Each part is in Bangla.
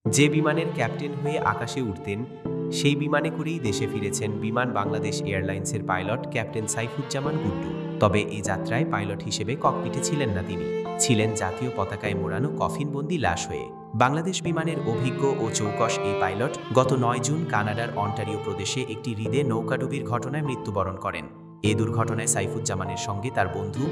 যে বিমানের ক্যাপ্টেন হয়ে আকাশে উঠতেন সেই বিমানে করেই দেশে ফিরেছেন বিমান বাংলাদেশ এয়ারলাইন্সের পাইলট ক্যাপ্টেন সাইফুজ্জামান গুড্ডু। তবে এ যাত্রায় পাইলট হিসেবে ককপিটে ছিলেন না, তিনি ছিলেন জাতীয় পতাকায় মোড়ানো কফিনবন্দি লাশ হয়ে। বাংলাদেশ বিমানের অভিজ্ঞ ও চৌকস এই পাইলট গত ৯ জুন কানাডার অন্টারিও প্রদেশে একটি হ্রদে নৌকাডুবির ঘটনায় মৃত্যুবরণ করেন। এ দুর্ঘটনায় সাইফুজ্জামানের সঙ্গে তার বন্ধু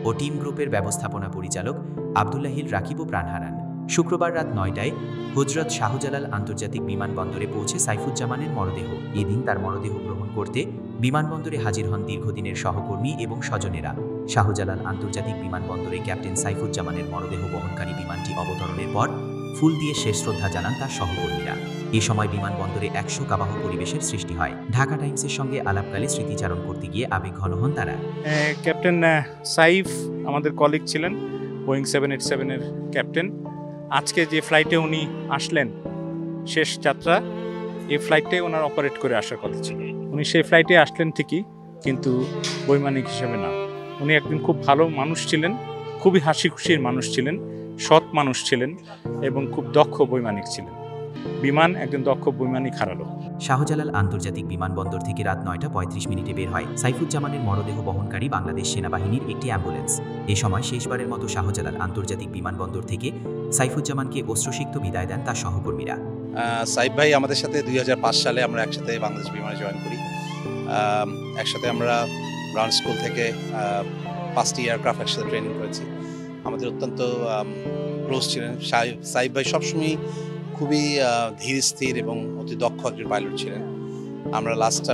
ও টিম গ্রুপের ব্যবস্থাপনা পরিচালক আবদুল্লাহিল রাকিবও প্রাণ হারান। শুক্রবার রাত ৯টায় হজরত শাহজালাল আন্তর্জাতিক বিমানবন্দরে পৌঁছে সাইফুজ্জামানের মরদেহ। এদিন তার মরদেহ গ্রহণ করতে বিমানবন্দরে হাজির হন দীর্ঘদিনের সহকর্মী এবং স্বজনেরা। শাহজালাল আন্তর্জাতিক বিমানবন্দরে ক্যাপ্টেন সাইফুজ্জামানের মরদেহ বহনকারী বিমানটি অবতরণের পর ফুল দিয়ে শেষ শ্রদ্ধা জানান তার সহকর্মীরা। এ সময় বিমানবন্দরে এক শোকাবহ পরিবেশের সৃষ্টি হয়। ঢাকা টাইমসের সঙ্গে আলাপকালে স্মৃতিচারণ করতে গিয়ে আবেগঘন হন তারা। ক্যাপ্টেন সাইফ আমাদের কলিগ ছিলেন, বোয়িং 787-এর ক্যাপ্টেন। আজকে যে ফ্লাইটে উনি আসলেন শেষ যাত্রা, এই ফ্লাইটটাই ওনার অপারেট করে আসার কথা ছিল। উনি সেই ফ্লাইটে আসলেন ঠিকই, কিন্তু বৈমানিক হিসেবে না। উনি একজন খুব ভালো মানুষ ছিলেন, খুবই হাসি খুশির মানুষ ছিলেন, সৎ মানুষ ছিলেন এবং খুব দক্ষ বৈমানিক ছিলেন। বিমান একজন দক্ষ বৈমানিক হারালো। শাহজালাল আন্তর্জাতিক বিমানবন্দর থেকে রাত ৯টা ৩৫ বের হয় সাইফুজ্জামানের মরদেহ বহনকারী বাংলাদেশ সেনাবাহিনীর একটি অ্যাম্বুলেন্স। এ সময় শেষবারের মতো শাহজালাল আন্তর্জাতিক বিমানবন্দর থেকে সাইফুজ্জামানকে অশ্রুসিক্ত বিদায় দেন তার সহকর্মীরা। সাইফ ভাই আমাদের সাথে 2005 সালে আমরা একসাথে বাংলাদেশ বিমানে জয়েন করি। একসাথে আমরা গ্রাউন্ড স্কুল থেকে 5টি এয়ারক্রাফট একসাথে ট্রেনিং করেছি। আমাদের অত্যন্ত ক্লোজ ছিলেন। সাইফ ভাই সবসময় খুবই ধীর স্থির এবং অতি দক্ষ একজন পাইলট ছিলেন।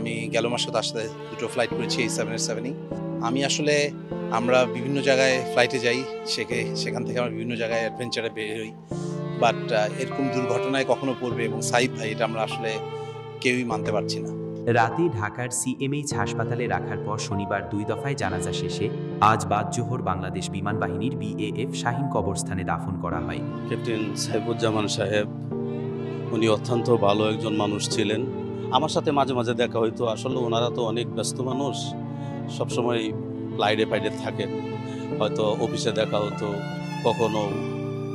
আমি গেল মাসে তার সাথে 2টো ফ্লাইট করেছি, এই 787-ই। আমরা বিভিন্ন জায়গায় ফ্লাইটে যাই, সেখান থেকে আমরা বিভিন্ন জায়গায় অ্যাডভেঞ্চারে বের হই, বাট এরকম দুর্ঘটনায় কখনো পড়বে এবং সাইফ ভাই, এটা আমরা আসলে কেউই মানতে পারছি না। রাতে ঢাকার সিএমএইচ হাসপাতালে রাখার পর শনিবার 2 দফায় জানাজা শেষে আজ বাদ জোহর বাংলাদেশ বিমান বাহিনীর BAF শাহীন কবরস্থানে দাফন করা হয়। ক্যাপ্টেন সাইফুজ্জামান সাহেব উনি অত্যন্ত ভালো একজন মানুষ ছিলেন। আমার সাথে মাঝে মাঝে দেখা হইতো। আসলে ওনারা তো অনেক ব্যস্ত মানুষ, সবসময় ফ্লাইটে থাকেন। হয়তো অফিসে দেখা হতো, কখনো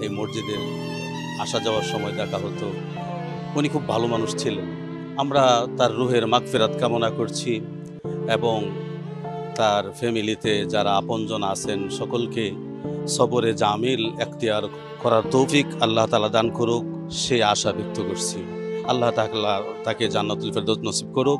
এই মসজিদের আসা যাওয়ার সময় দেখা হতো। উনি খুব ভালো মানুষ ছিলেন। আমরা তার রুহের মাগফিরাত কামনা করছি এবং তার ফ্যামিলিতে যারা আপনজন আছেন সকলকে সবরে জামিল এখতিয়ার করার তৌফিক আল্লাহ তাআলা দান করুক, সে আশা ব্যক্ত করছি। আল্লাহ তাআলা তাকে জান্নাতুল ফেরদৌস নসিব করুক।